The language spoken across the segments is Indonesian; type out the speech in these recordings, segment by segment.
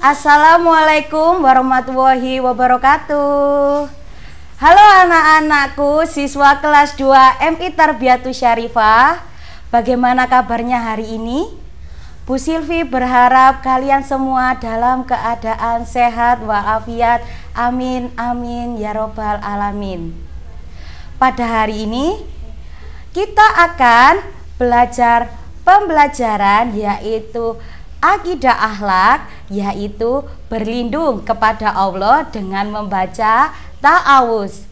Assalamualaikum warahmatullahi wabarakatuh. Halo anak-anakku, siswa kelas 2 MI Tarbiyatus Syarifah. Bagaimana kabarnya hari ini? Bu Silvi berharap kalian semua dalam keadaan sehat walafiat. Amin, amin, ya robbal alamin. Pada hari ini, kita akan belajar pembelajaran yaitu akidah akhlak, yaitu berlindung kepada Allah dengan membaca ta'awuz.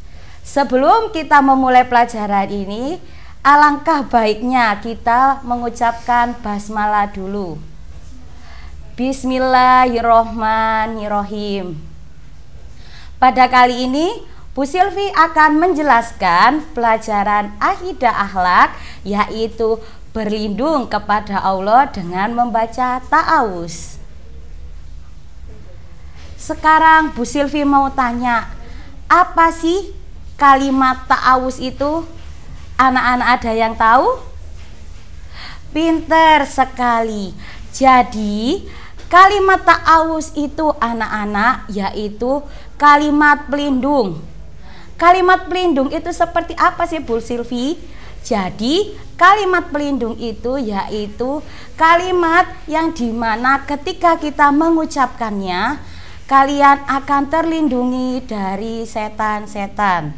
Sebelum kita memulai pelajaran ini, alangkah baiknya kita mengucapkan basmalah dulu. Bismillahirrohmanirrohim. Pada kali ini Bu Silvi akan menjelaskan pelajaran akidah akhlak, yaitu berlindung kepada Allah dengan membaca ta'awuz. Sekarang Bu Silvi mau tanya, apa sih kalimat ta'awuz itu? Anak-anak ada yang tahu? Pinter sekali. Jadi kalimat ta'awuz itu anak-anak yaitu kalimat pelindung. Kalimat pelindung itu seperti apa sih Bu Silvi? Jadi kalimat pelindung itu yaitu kalimat yang dimana ketika kita mengucapkannya, kalian akan terlindungi dari setan-setan.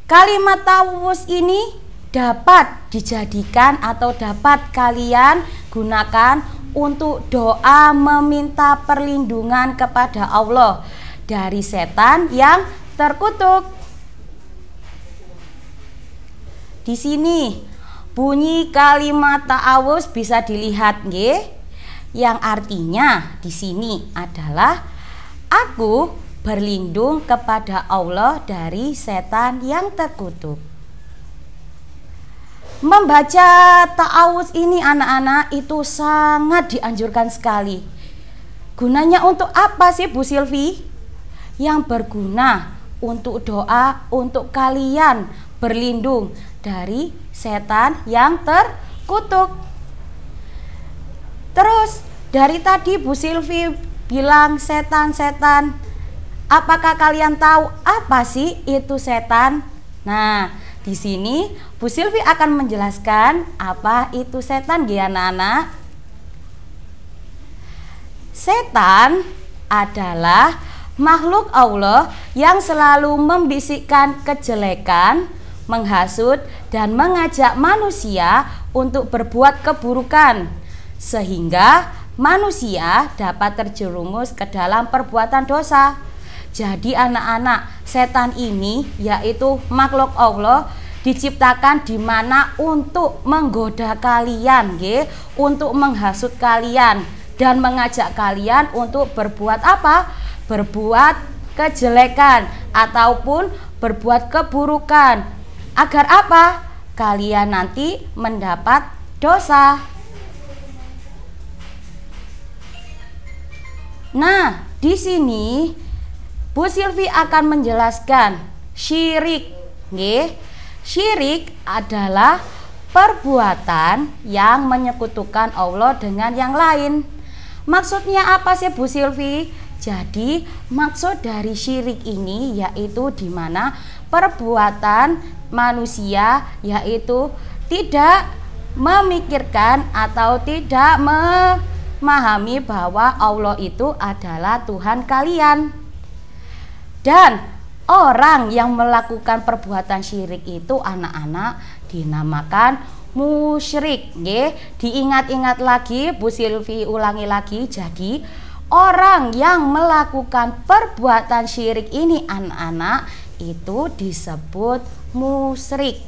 Kalimat ta'awuz ini dapat dijadikan atau dapat kalian gunakan untuk doa meminta perlindungan kepada Allah dari setan yang terkutuk. Di sini bunyi kalimat ta'awuz bisa dilihat nggih, yang artinya di sini adalah aku berlindung kepada Allah dari setan yang terkutuk. Membaca ta'awuz ini anak-anak itu sangat dianjurkan sekali. Gunanya untuk apa sih Bu Silvi? Yang berguna untuk doa untuk kalian berlindung dari setan yang terkutuk. Terus dari tadi Bu Silvi bilang setan-setan. Apakah kalian tahu apa sih itu setan? Nah, di sini Bu Silvi akan menjelaskan apa itu setan ya anak-anak. Setan adalah makhluk Allah yang selalu membisikkan kejelekan, menghasut dan mengajak manusia untuk berbuat keburukan, sehingga manusia dapat terjerumus ke dalam perbuatan dosa. Jadi anak-anak, setan ini yaitu makhluk Allah diciptakan di mana untuk menggoda kalian, untuk menghasut kalian dan mengajak kalian untuk berbuat apa? Berbuat kejelekan ataupun berbuat keburukan. Agar apa? Kalian nanti mendapat dosa. Nah, di sini Bu Silvi akan menjelaskan syirik. Syirik adalah perbuatan yang menyekutukan Allah dengan yang lain. Maksudnya apa sih Bu Silvi? Jadi maksud dari syirik ini yaitu di mana perbuatan manusia yaitu tidak memikirkan atau tidak memahami bahwa Allah itu adalah Tuhan kalian. Dan orang yang melakukan perbuatan syirik itu anak-anak dinamakan musyrik. Diingat-ingat lagi, Bu Silvi ulangi lagi. Jadi orang yang melakukan perbuatan syirik ini anak-anak itu disebut musyrik.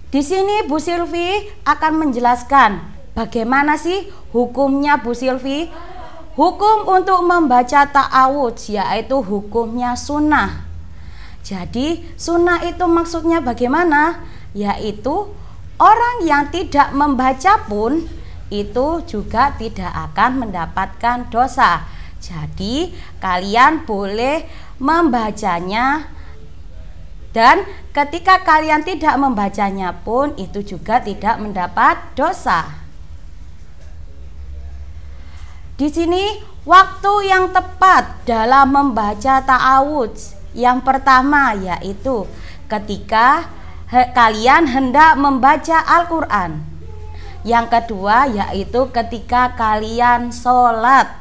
Di sini Bu Silvi akan menjelaskan bagaimana sih hukumnya Bu Silvi. Hukum untuk membaca ta'awuz yaitu hukumnya sunnah. Jadi sunnah itu maksudnya bagaimana? Yaitu orang yang tidak membaca pun itu juga tidak akan mendapatkan dosa. Jadi kalian boleh membacanya, dan ketika kalian tidak membacanya pun itu juga tidak mendapat dosa. Di sini waktu yang tepat dalam membaca ta'awudz yang pertama yaitu ketika kalian hendak membaca Al-Quran. Yang kedua yaitu ketika kalian sholat.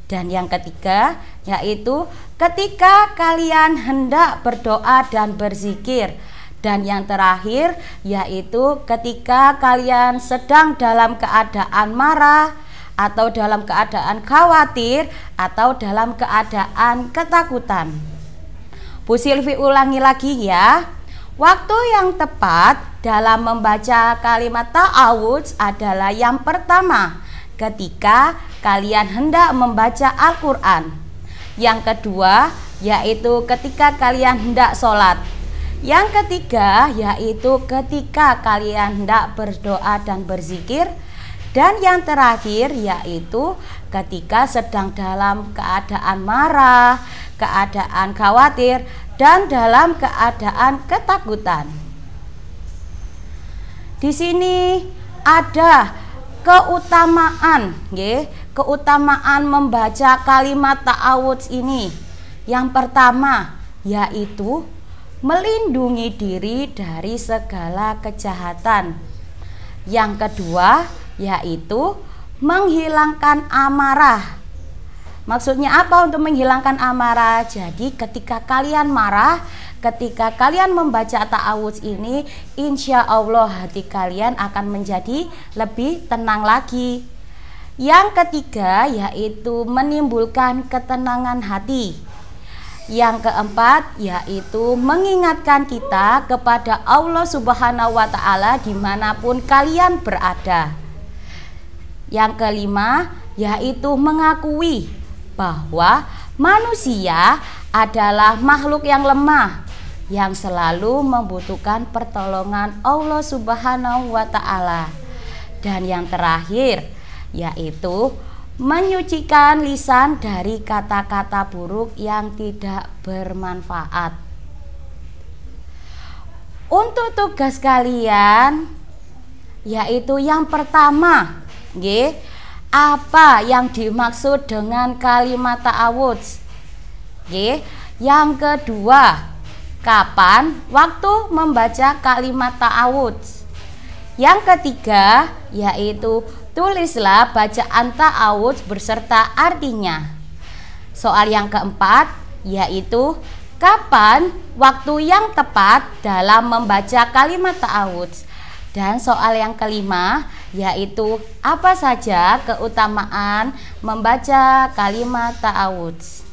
Dan yang ketiga yaitu ketika kalian hendak berdoa dan berzikir. Dan yang terakhir yaitu ketika kalian sedang dalam keadaan marah, atau dalam keadaan khawatir, atau dalam keadaan ketakutan. Bu Silvi ulangi lagi ya. Waktu yang tepat dalam membaca kalimat ta'awudz adalah yang pertama ketika kalian hendak membaca Al-Quran. Yang kedua yaitu ketika kalian hendak sholat. Yang ketiga yaitu ketika kalian hendak berdoa dan berzikir. Dan yang terakhir yaitu ketika sedang dalam keadaan marah, keadaan khawatir, dan dalam keadaan ketakutan. Di sini ada keutamaan, keutamaan membaca kalimat ta'awudz ini. Yang pertama yaitu melindungi diri dari segala kejahatan. Yang kedua yaitu menghilangkan amarah. Maksudnya apa untuk menghilangkan amarah? Jadi ketika kalian marah, ketika kalian membaca ta'awudz ini, insya Allah hati kalian akan menjadi lebih tenang lagi. Yang ketiga yaitu menimbulkan ketenangan hati. Yang keempat yaitu mengingatkan kita kepada Allah Subhanahu wa Ta'ala dimanapun kalian berada. Yang kelima yaitu mengakui bahwa manusia adalah makhluk yang lemah yang selalu membutuhkan pertolongan Allah Subhanahu wa Ta'ala. Dan yang terakhir yaitu menyucikan lisan dari kata-kata buruk yang tidak bermanfaat. Untuk tugas kalian yaitu yang pertama, apa yang dimaksud dengan kalimat ta'awudz? Yang kedua, kapan waktu membaca kalimat ta'awudz? Yang ketiga yaitu tulislah bacaan ta'awudz beserta artinya. Soal yang keempat yaitu kapan waktu yang tepat dalam membaca kalimat ta'awudz. Dan soal yang kelima yaitu apa saja keutamaan membaca kalimat ta'awudz.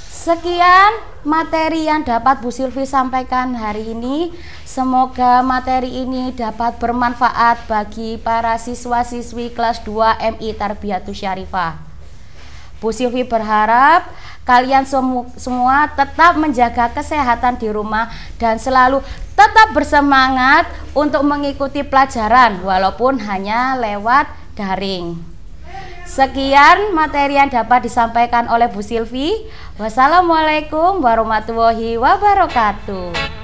Sekian materi yang dapat Bu Silvi sampaikan hari ini. Semoga materi ini dapat bermanfaat bagi para siswa-siswi kelas 2 MI Tarbiyatus Syarifah. Bu Silvi berharap kalian semua tetap menjaga kesehatan di rumah dan selalu tetap bersemangat untuk mengikuti pelajaran walaupun hanya lewat daring. Sekian materi yang dapat disampaikan oleh Bu Silvi. Wassalamualaikum warahmatullahi wabarakatuh.